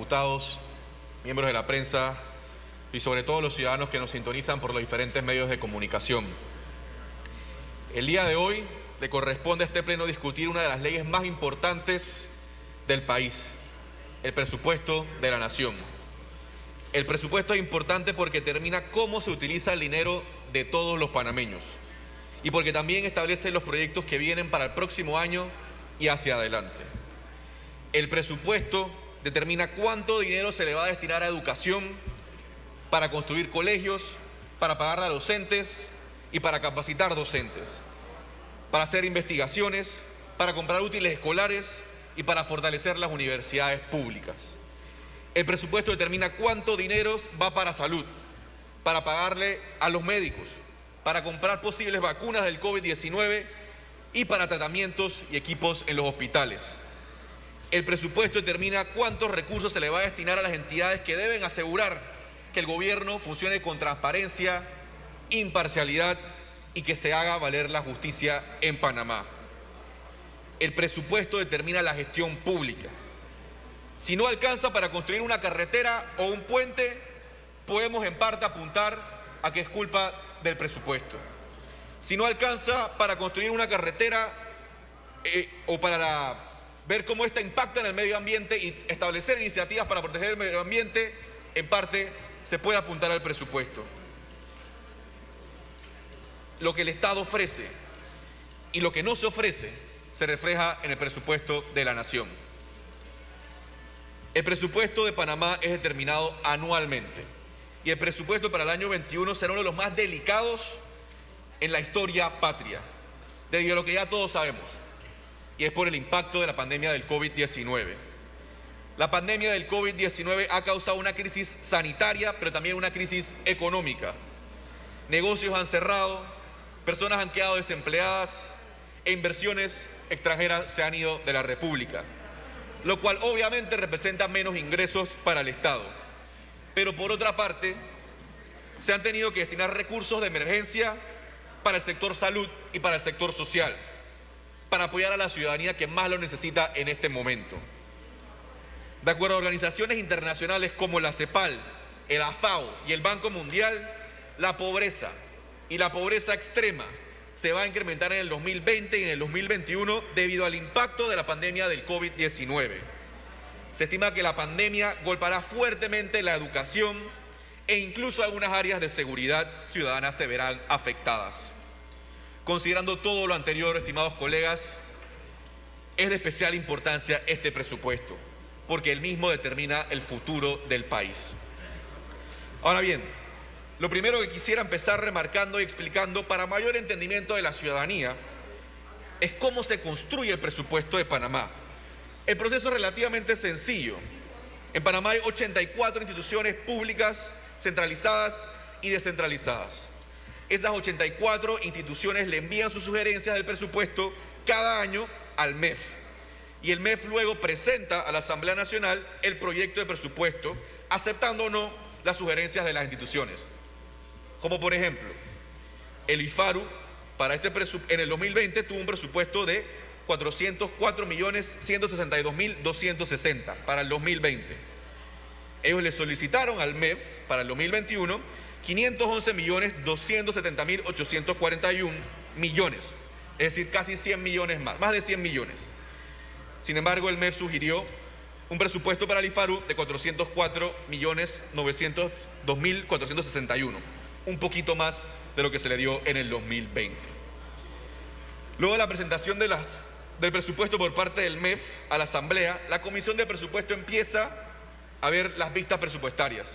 diputados, miembros de la prensa y sobre todo los ciudadanos que nos sintonizan por los diferentes medios de comunicación. El día de hoy le corresponde a este pleno discutir una de las leyes más importantes del país, el presupuesto de la nación. El presupuesto es importante porque determina cómo se utiliza el dinero de todos los panameños y porque también establece los proyectos que vienen para el próximo año y hacia adelante. El presupuesto determina cuánto dinero se le va a destinar a educación, para construir colegios, para pagar a docentes y para capacitar docentes, para hacer investigaciones, para comprar útiles escolares y para fortalecer las universidades públicas. El presupuesto determina cuánto dinero va para salud, para pagarle a los médicos, para comprar posibles vacunas del COVID-19 y para tratamientos y equipos en los hospitales. El presupuesto determina cuántos recursos se le va a destinar a las entidades que deben asegurar que el gobierno funcione con transparencia, imparcialidad y que se haga valer la justicia en Panamá. El presupuesto determina la gestión pública. Si no alcanza para construir una carretera o un puente, podemos en parte apuntar a que es culpa del presupuesto. Si no alcanza para construir una carretera o para ver cómo esta impacta en el medio ambiente y establecer iniciativas para proteger el medio ambiente, en parte se puede apuntar al presupuesto. Lo que el Estado ofrece y lo que no se ofrece se refleja en el presupuesto de la nación. El presupuesto de Panamá es determinado anualmente y el presupuesto para el año 21 será uno de los más delicados en la historia patria, debido a lo que ya todos sabemos, y es por el impacto de la pandemia del COVID-19. La pandemia del COVID-19 ha causado una crisis sanitaria, pero también una crisis económica. Negocios han cerrado, personas han quedado desempleadas e inversiones extranjeras se han ido de la República, lo cual obviamente representa menos ingresos para el Estado. Pero por otra parte, se han tenido que destinar recursos de emergencia para el sector salud y para el sector social, para apoyar a la ciudadanía que más lo necesita en este momento. De acuerdo a organizaciones internacionales como la CEPAL, el AFAO y el Banco Mundial, la pobreza y la pobreza extrema se va a incrementar en el 2020 y en el 2021 debido al impacto de la pandemia del COVID-19. Se estima que la pandemia golpeará fuertemente la educación e incluso algunas áreas de seguridad ciudadana se verán afectadas. Considerando todo lo anterior, estimados colegas, es de especial importancia este presupuesto, porque el mismo determina el futuro del país. Ahora bien, lo primero que quisiera empezar remarcando y explicando para mayor entendimiento de la ciudadanía es cómo se construye el presupuesto de Panamá. El proceso es relativamente sencillo. En Panamá hay 84 instituciones públicas centralizadas y descentralizadas. Esas 84 instituciones le envían sus sugerencias del presupuesto cada año al MEF. Y el MEF luego presenta a la Asamblea Nacional el proyecto de presupuesto, aceptando o no las sugerencias de las instituciones. Como por ejemplo, el IFARU en el 2020 tuvo un presupuesto de 404.162.260 para el 2020. Ellos le solicitaron al MEF para el 2021 511.270.841 millones, es decir, casi 100 millones más de 100 millones. Sin embargo, el MEF sugirió un presupuesto para el IFARU de 404.902.461, un poquito más de lo que se le dio en el 2020. Luego de la presentación del presupuesto por parte del MEF a la Asamblea, la Comisión de Presupuesto empieza a ver las vistas presupuestarias,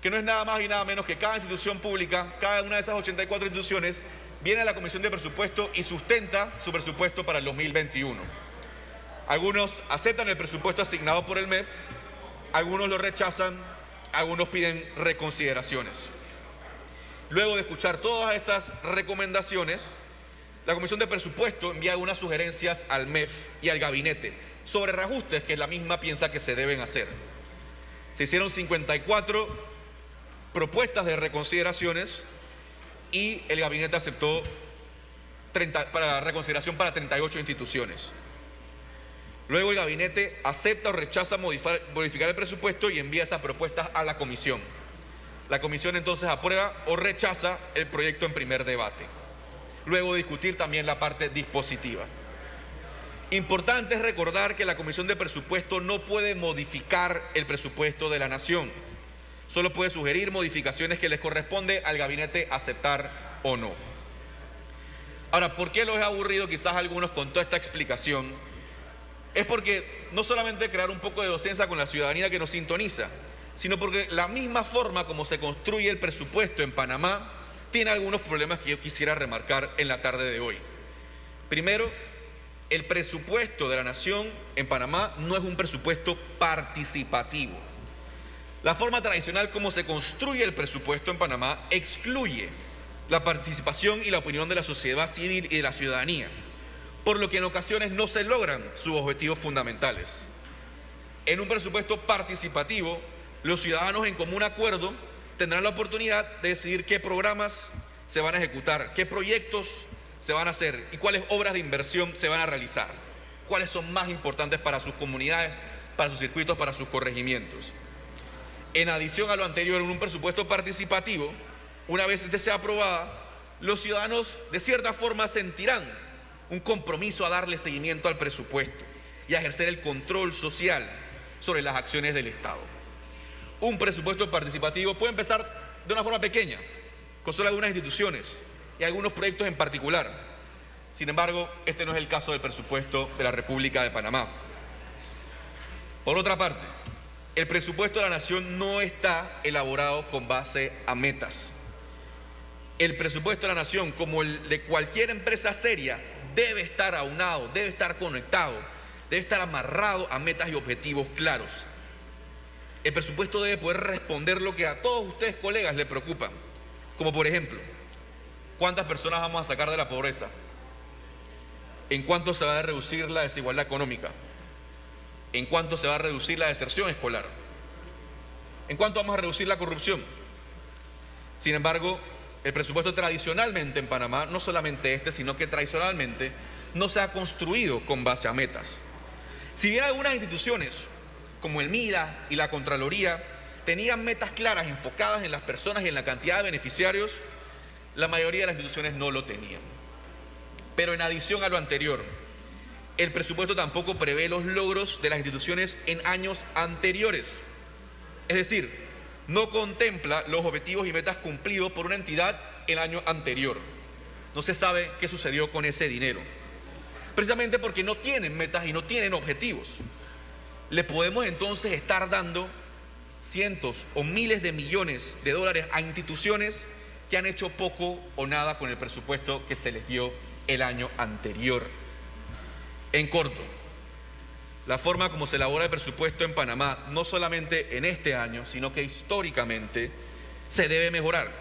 que no es nada más y nada menos que cada institución pública, cada una de esas 84 instituciones, viene a la Comisión de Presupuesto y sustenta su presupuesto para el 2021. Algunos aceptan el presupuesto asignado por el MEF, algunos lo rechazan, algunos piden reconsideraciones. Luego de escuchar todas esas recomendaciones, la Comisión de Presupuesto envía algunas sugerencias al MEF y al gabinete sobre reajustes que la misma piensa que se deben hacer. Se hicieron 54 propuestas de reconsideraciones y el gabinete aceptó para reconsideración para 38 instituciones. Luego el gabinete acepta o rechaza modificar el presupuesto y envía esas propuestas a la comisión. La comisión entonces aprueba o rechaza el proyecto en primer debate. Luego discutir también la parte dispositiva. Importante es recordar que la Comisión de Presupuesto no puede modificar el presupuesto de la Nación. Solo puede sugerir modificaciones que les corresponde al gabinete aceptar o no. Ahora, ¿por qué los he aburrido quizás algunos con toda esta explicación? Es porque no solamente crear un poco de docencia con la ciudadanía que nos sintoniza, sino porque la misma forma como se construye el presupuesto en Panamá tiene algunos problemas que yo quisiera remarcar en la tarde de hoy. Primero, el presupuesto de la Nación en Panamá no es un presupuesto participativo. La forma tradicional como se construye el presupuesto en Panamá excluye la participación y la opinión de la sociedad civil y de la ciudadanía, por lo que en ocasiones no se logran sus objetivos fundamentales. En un presupuesto participativo, los ciudadanos en común acuerdo tendrán la oportunidad de decidir qué programas se van a ejecutar, qué proyectos se van a hacer y cuáles obras de inversión se van a realizar, cuáles son más importantes para sus comunidades, para sus circuitos, para sus corregimientos. En adición a lo anterior, en un presupuesto participativo, una vez este sea aprobada, los ciudadanos de cierta forma sentirán un compromiso a darle seguimiento al presupuesto y a ejercer el control social sobre las acciones del Estado. Un presupuesto participativo puede empezar de una forma pequeña, con solo algunas instituciones y algunos proyectos en particular. Sin embargo, este no es el caso del presupuesto de la República de Panamá. Por otra parte, el presupuesto de la Nación no está elaborado con base a metas. El presupuesto de la Nación, como el de cualquier empresa seria, debe estar aunado, debe estar conectado, debe estar amarrado a metas y objetivos claros. El presupuesto debe poder responder lo que a todos ustedes, colegas, les preocupa. Como por ejemplo, ¿cuántas personas vamos a sacar de la pobreza? ¿En cuánto se va a reducir la desigualdad económica? ¿En cuánto se va a reducir la deserción escolar? ¿En cuánto vamos a reducir la corrupción? Sin embargo, el presupuesto tradicionalmente en Panamá, no solamente este, sino que tradicionalmente no se ha construido con base a metas. Si bien algunas instituciones, como el MIDA y la Contraloría, tenían metas claras enfocadas en las personas y en la cantidad de beneficiarios, la mayoría de las instituciones no lo tenían. Pero en adición a lo anterior, el presupuesto tampoco prevé los logros de las instituciones en años anteriores. Es decir, no contempla los objetivos y metas cumplidos por una entidad el año anterior. No se sabe qué sucedió con ese dinero. Precisamente porque no tienen metas y no tienen objetivos. Le podemos entonces estar dando cientos o miles de millones de dólares a instituciones que han hecho poco o nada con el presupuesto que se les dio el año anterior. En corto, la forma como se elabora el presupuesto en Panamá, no solamente en este año, sino que históricamente, se debe mejorar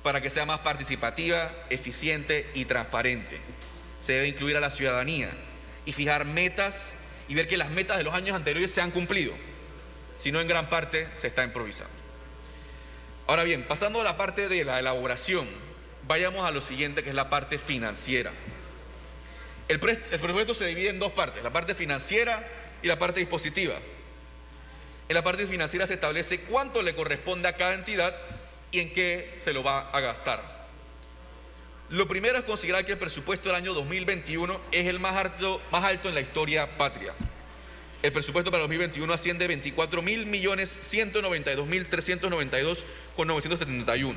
para que sea más participativa, eficiente y transparente. Se debe incluir a la ciudadanía y fijar metas y ver que las metas de los años anteriores se han cumplido, si no en gran parte se está improvisando. Ahora bien, pasando a la parte de la elaboración, vayamos a lo siguiente, que es la parte financiera. El presupuesto se divide en dos partes, la parte financiera y la parte dispositiva. En la parte financiera se establece cuánto le corresponde a cada entidad y en qué se lo va a gastar. Lo primero es considerar que el presupuesto del año 2021 es el más alto en la historia patria. El presupuesto para 2021 asciende a 24.692.392,971.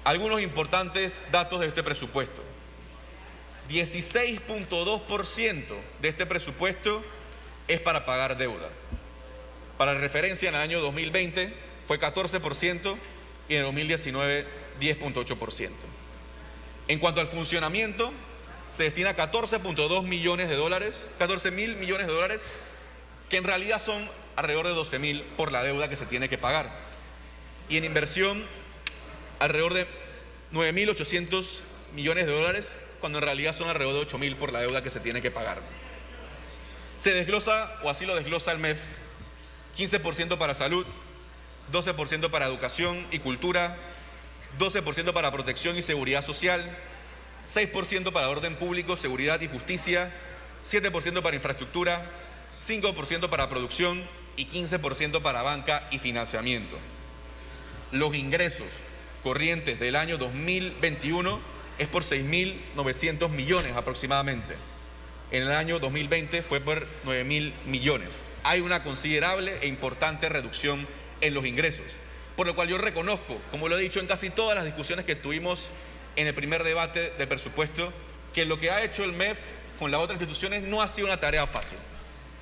Algunos importantes datos de este presupuesto. 16.2% de este presupuesto es para pagar deuda. Para referencia, en el año 2020 fue 14% y en el 2019 10.8%. En cuanto al funcionamiento, se destina 14.2 millones de dólares, 14.000 millones de dólares, que en realidad son alrededor de 12.000 por la deuda que se tiene que pagar. Y en inversión, alrededor de 9.800 millones de dólares, cuando en realidad son alrededor de 8.000 por la deuda que se tiene que pagar. Se desglosa, o así lo desglosa el MEF, 15% para salud, 12% para educación y cultura, 12% para protección y seguridad social, 6% para orden público, seguridad y justicia, 7% para infraestructura, 5% para producción y 15% para banca y financiamiento. Los ingresos corrientes del año 2021 es por 6.900 millones aproximadamente. En el año 2020 fue por 9.000 millones. Hay una considerable e importante reducción en los ingresos, por lo cual yo reconozco, como lo he dicho en casi todas las discusiones que tuvimos en el primer debate del presupuesto, que lo que ha hecho el MEF con las otras instituciones no ha sido una tarea fácil.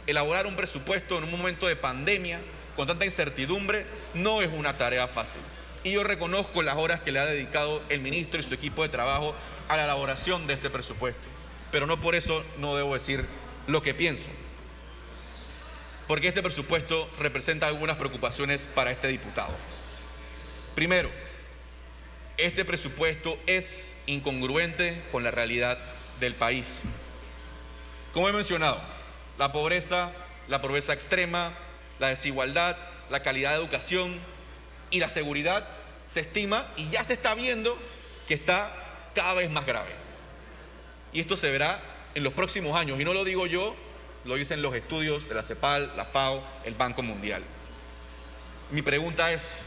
Elaborar un presupuesto en un momento de pandemia, con tanta incertidumbre, no es una tarea fácil. Y yo reconozco las horas que le ha dedicado el ministro y su equipo de trabajo a la elaboración de este presupuesto. Pero no por eso no debo decir lo que pienso. Porque este presupuesto representa algunas preocupaciones para este diputado. Primero, este presupuesto es incongruente con la realidad del país. Como he mencionado, la pobreza extrema, la desigualdad, la calidad de educación y la seguridad se estima y ya se está viendo que está cada vez más grave. Y esto se verá en los próximos años, y no lo digo yo, lo dicen los estudios de la CEPAL, la FAO, el Banco Mundial. Mi pregunta es,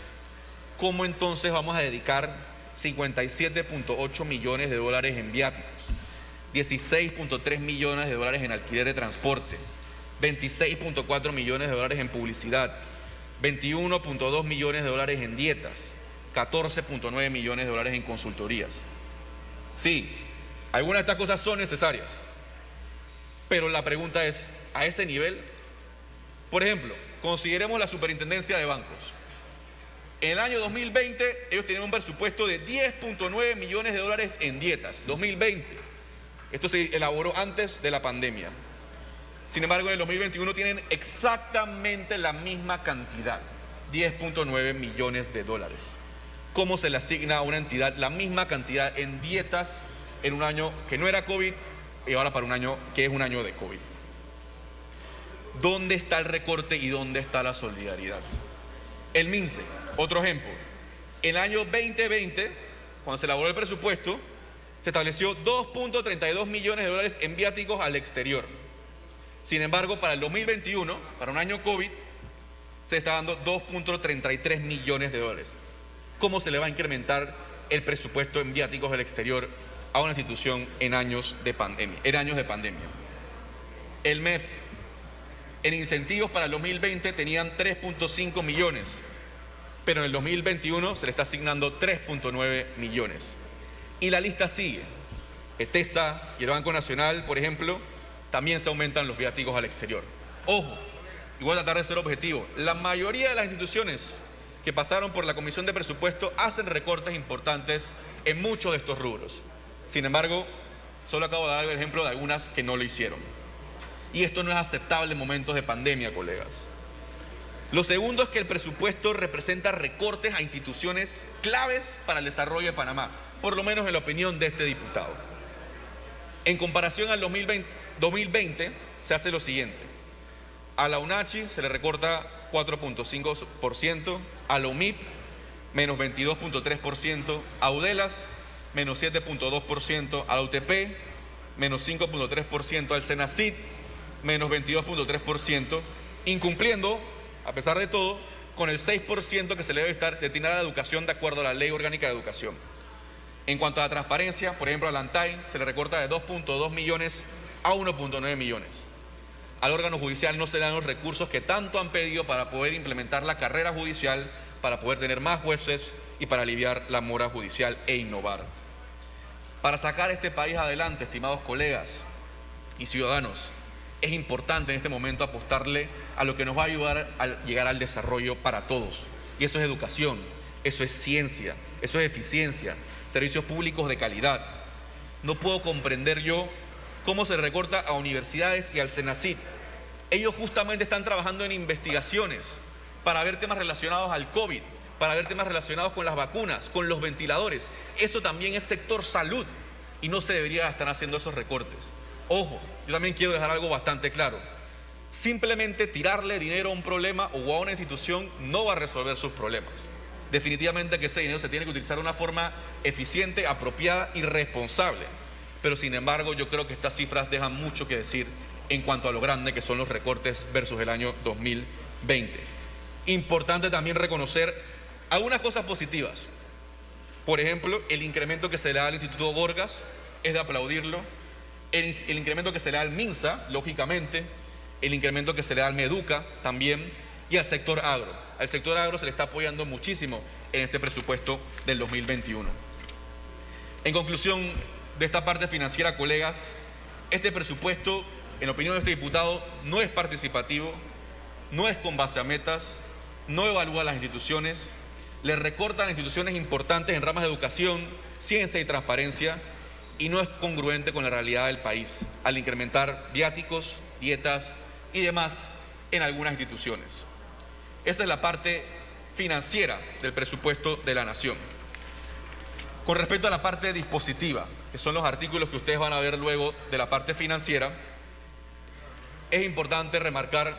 ¿cómo entonces vamos a dedicar 57.8 millones de dólares en viáticos, 16.3 millones de dólares en alquiler de transporte, 26.4 millones de dólares en publicidad, 21.2 millones de dólares en dietas, 14.9 millones de dólares en consultorías? Sí, algunas de estas cosas son necesarias, pero la pregunta es, ¿a ese nivel? Por ejemplo, consideremos la superintendencia de bancos. En el año 2020, ellos tenían un presupuesto de 10.9 millones de dólares en dietas. 2020. Esto se elaboró antes de la pandemia. Sin embargo, en el 2021 tienen exactamente la misma cantidad, 10.9 millones de dólares. ¿Cómo se le asigna a una entidad la misma cantidad en dietas en un año que no era COVID y ahora para un año que es un año de COVID? ¿Dónde está el recorte y dónde está la solidaridad? El MINSE, otro ejemplo. En el año 2020, cuando se elaboró el presupuesto, se estableció 2.32 millones de dólares en viáticos al exterior. Sin embargo, para el 2021, para un año COVID, se está dando 2.33 millones de dólares. ¿Cómo se le va a incrementar el presupuesto en viáticos al exterior a una institución en años de pandemia? El MEF, en incentivos para el 2020 tenían 3.5 millones, pero en el 2021 se le está asignando 3.9 millones. Y la lista sigue. ETESA y el Banco Nacional, por ejemplo, también se aumentan los viáticos al exterior. Ojo, igual tratar de ser objetivo, la mayoría de las instituciones que pasaron por la Comisión de Presupuesto hacen recortes importantes en muchos de estos rubros. Sin embargo, solo acabo de dar el ejemplo de algunas que no lo hicieron. Y esto no es aceptable en momentos de pandemia, colegas. Lo segundo es que el presupuesto representa recortes a instituciones claves para el desarrollo de Panamá, por lo menos en la opinión de este diputado. En comparación al 2020 se hace lo siguiente. A la UNACHI se le recorta 4.5%, a la UMIP menos 22.3%, a UDELAS menos 7.2%, a la UTP menos 5.3%, al CENACIT menos 22.3%, incumpliendo, a pesar de todo, con el 6% que se le debe estar destinado a la educación de acuerdo a la Ley Orgánica de Educación. En cuanto a la transparencia, por ejemplo, a la ANTAI se le recorta de 2.2 millones a 1.9 millones. Al órgano judicial no se le dan los recursos que tanto han pedido para poder implementar la carrera judicial, para poder tener más jueces y para aliviar la mora judicial e innovar. Para sacar este país adelante, estimados colegas y ciudadanos, es importante en este momento apostarle a lo que nos va a ayudar a llegar al desarrollo para todos. Y eso es educación, eso es ciencia, eso es eficiencia, servicios públicos de calidad. No puedo comprender yo cómo se recorta a universidades y al CENACIT. Ellos justamente están trabajando en investigaciones para ver temas relacionados al COVID, para ver temas relacionados con las vacunas, con los ventiladores. Eso también es sector salud y no se debería estar haciendo esos recortes. Ojo, yo también quiero dejar algo bastante claro. Simplemente tirarle dinero a un problema o a una institución no va a resolver sus problemas. Definitivamente que ese dinero se tiene que utilizar de una forma eficiente, apropiada y responsable. pero sin embargo yo creo que estas cifras dejan mucho que decir en cuanto a lo grande que son los recortes versus el año 2020. Importante también reconocer algunas cosas positivas. Por ejemplo, el incremento que se le da al Instituto Gorgas es de aplaudirlo. El incremento que se le da al MINSA, lógicamente. El incremento que se le da al MEDUCA también. Y al sector agro. Al sector agro se le está apoyando muchísimo en este presupuesto del 2021. En conclusión de esta parte financiera, colegas, este presupuesto, en opinión de este diputado, no es participativo, no es con base a metas, no evalúa las instituciones, le recortan a instituciones importantes en ramas de educación, ciencia y transparencia, y no es congruente con la realidad del país al incrementar viáticos, dietas y demás en algunas instituciones. Esa es la parte financiera del presupuesto de la Nación. Con respecto a la parte dispositiva, que son los artículos que ustedes van a ver luego de la parte financiera, es importante remarcar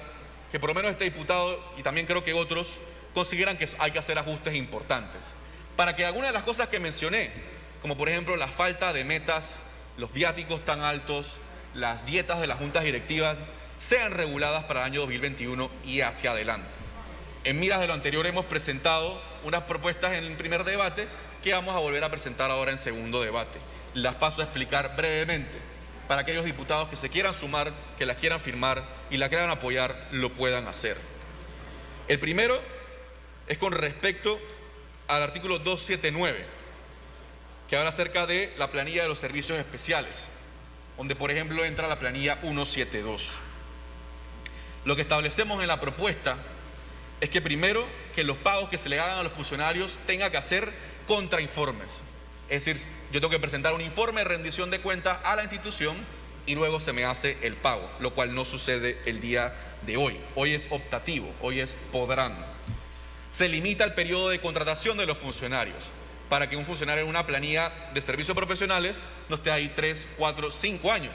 que por lo menos este diputado, y también creo que otros, consideran que hay que hacer ajustes importantes para que algunas de las cosas que mencioné, como por ejemplo la falta de metas, los viáticos tan altos, las dietas de las juntas directivas, sean reguladas para el año 2021 y hacia adelante. En miras de lo anterior hemos presentado unas propuestas en el primer debate que vamos a volver a presentar ahora en segundo debate. Las paso a explicar brevemente para aquellos diputados que se quieran sumar, que las quieran firmar y la quieran apoyar, lo puedan hacer. El primero es con respecto al artículo 279, que habla acerca de la planilla de los servicios especiales, donde por ejemplo entra la planilla 172. Lo que establecemos en la propuesta es que primero, que los pagos que se le hagan a los funcionarios tengan que hacer contrainformes. Es decir, yo tengo que presentar un informe de rendición de cuentas a la institución y luego se me hace el pago, lo cual no sucede el día de hoy. Hoy es optativo, hoy es podrán. Se limita el periodo de contratación de los funcionarios para que un funcionario en una planilla de servicios profesionales no esté ahí 3, 4, 5 años,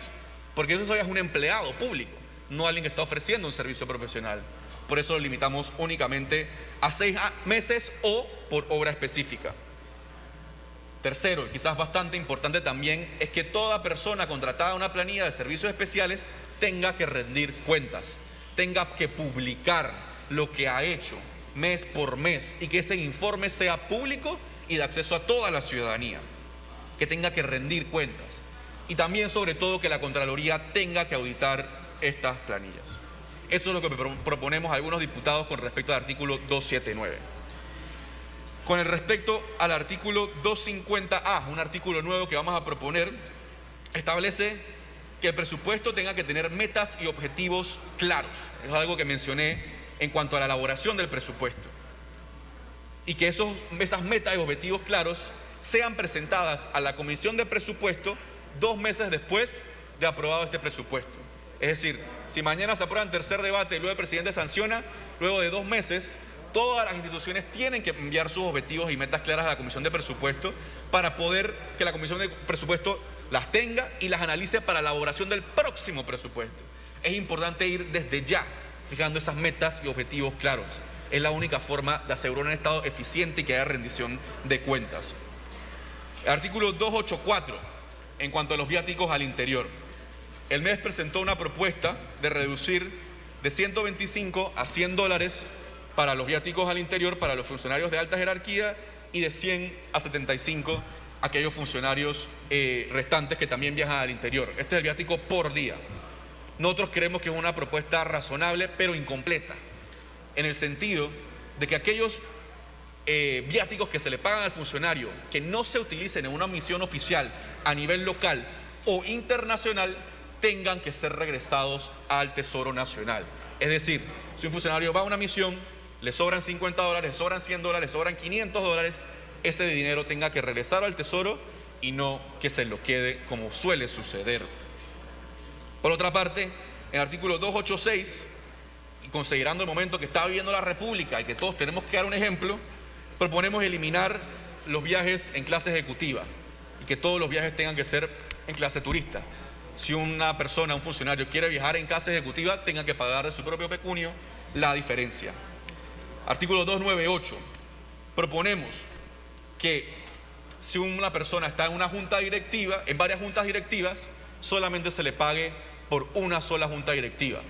porque eso ya es un empleado público, no alguien que está ofreciendo un servicio profesional. Por eso lo limitamos únicamente a 6 meses o por obra específica. Tercero, y quizás bastante importante también, es que toda persona contratada a una planilla de servicios especiales tenga que rendir cuentas, tenga que publicar lo que ha hecho mes por mes y que ese informe sea público y de acceso a toda la ciudadanía, que tenga que rendir cuentas y también sobre todo que la Contraloría tenga que auditar estas planillas. Eso es lo que proponemos a algunos diputados con respecto al artículo 279. Con el respecto al artículo 250A, un artículo nuevo que vamos a proponer, establece que el presupuesto tenga que tener metas y objetivos claros. Es algo que mencioné en cuanto a la elaboración del presupuesto. Y que esas metas y objetivos claros sean presentadas a la Comisión de Presupuesto 2 meses después de aprobado este presupuesto. Es decir, si mañana se aprueba en tercer debate y luego el presidente sanciona, luego de 2 meses, todas las instituciones tienen que enviar sus objetivos y metas claras a la Comisión de Presupuesto para poder que la Comisión de Presupuesto las tenga y las analice para la elaboración del próximo presupuesto. Es importante ir desde ya fijando esas metas y objetivos claros. Es la única forma de asegurar un Estado eficiente y que haya rendición de cuentas. El artículo 284, en cuanto a los viáticos al interior. El MES presentó una propuesta de reducir de 125 a $100 para los viáticos al interior para los funcionarios de alta jerarquía y de 100 a 75 aquellos funcionarios restantes que también viajan al interior. Este es el viático por día. Nosotros creemos que es una propuesta razonable pero incompleta, en el sentido de que aquellos viáticos que se le pagan al funcionario que no se utilicen en una misión oficial a nivel local o internacional tengan que ser regresados al Tesoro Nacional. Es decir, si un funcionario va a una misión, le sobran $50, le sobran $100, le sobran $500, ese dinero tenga que regresar al Tesoro y no que se lo quede como suele suceder. Por otra parte, en el artículo 286, y considerando el momento que está viviendo la República y que todos tenemos que dar un ejemplo, proponemos eliminar los viajes en clase ejecutiva y que todos los viajes tengan que ser en clase turista. Si una persona, un funcionario quiere viajar en clase ejecutiva, tenga que pagar de su propio pecunio la diferencia. Artículo 298. Proponemos que si una persona está en una junta directiva, en varias juntas directivas, solamente se le pague por una sola junta directiva.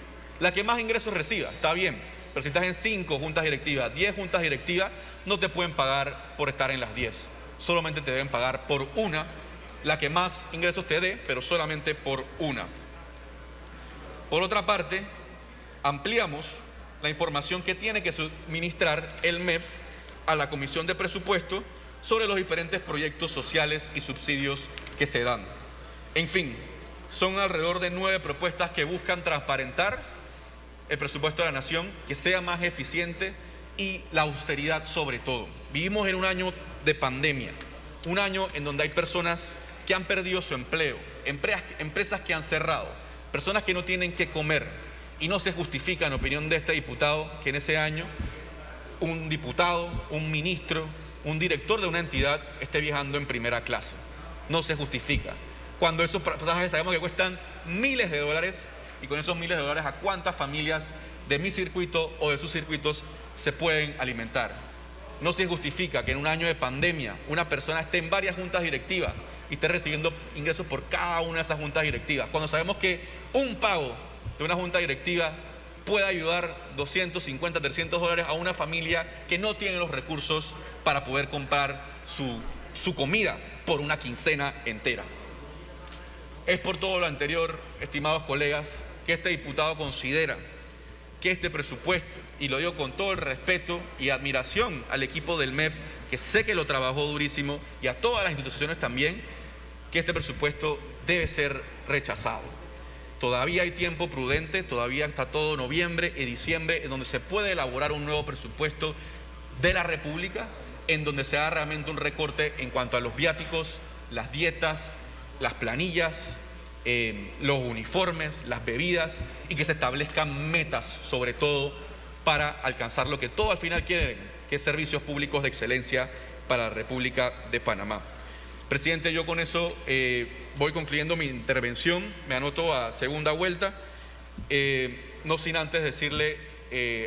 La que más ingresos reciba, está bien, pero si estás en 5 juntas directivas, 10 juntas directivas, no te pueden pagar por estar en las 10. Solamente te deben pagar por una, la que más ingresos te dé, pero solamente por una. Por otra parte, ampliamos la información que tiene que suministrar el MEF a la Comisión de Presupuesto sobre los diferentes proyectos sociales y subsidios que se dan. En fin, son alrededor de 9 propuestas que buscan transparentar el presupuesto de la nación, que sea más eficiente y la austeridad sobre todo. Vivimos en un año de pandemia, un año en donde hay personas que han perdido su empleo, empresas que han cerrado, personas que no tienen que comer, y no se justifica, en opinión de este diputado, que en ese año un diputado, un ministro, un director de una entidad esté viajando en primera clase. No se justifica. Cuando esos pasajes sabemos que cuestan miles de dólares, y con esos miles de dólares, ¿a cuántas familias de mi circuito o de sus circuitos se pueden alimentar? No se justifica que en un año de pandemia una persona esté en varias juntas directivas y esté recibiendo ingresos por cada una de esas juntas directivas, cuando sabemos que un pago de una junta directiva puede ayudar 250, 300 dólares a una familia que no tiene los recursos para poder comprar su comida por una quincena entera. Es por todo lo anterior, estimados colegas, que este diputado considera que este presupuesto, y lo digo con todo el respeto y admiración al equipo del MEF, que sé que lo trabajó durísimo, y a todas las instituciones también, que este presupuesto debe ser rechazado. Todavía hay tiempo prudente, todavía está todo noviembre y diciembre, en donde se puede elaborar un nuevo presupuesto de la República, en donde se haga realmente un recorte en cuanto a los viáticos, las dietas, las planillas, los uniformes, las bebidas, y que se establezcan metas, sobre todo, para alcanzar lo que todos al final quieren, que es servicios públicos de excelencia para la República de Panamá. Presidente, yo con eso voy concluyendo mi intervención, me anoto a segunda vuelta, no sin antes decirle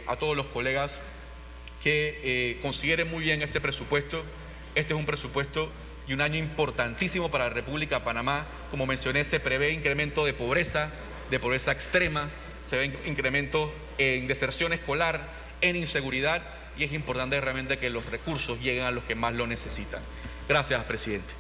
a todos los colegas que consideren muy bien este presupuesto. Este es un presupuesto y un año importantísimo para la República de Panamá. Como mencioné, se prevé incremento de pobreza extrema, se ve incremento en deserción escolar, en inseguridad, y es importante realmente que los recursos lleguen a los que más lo necesitan. Gracias, presidente.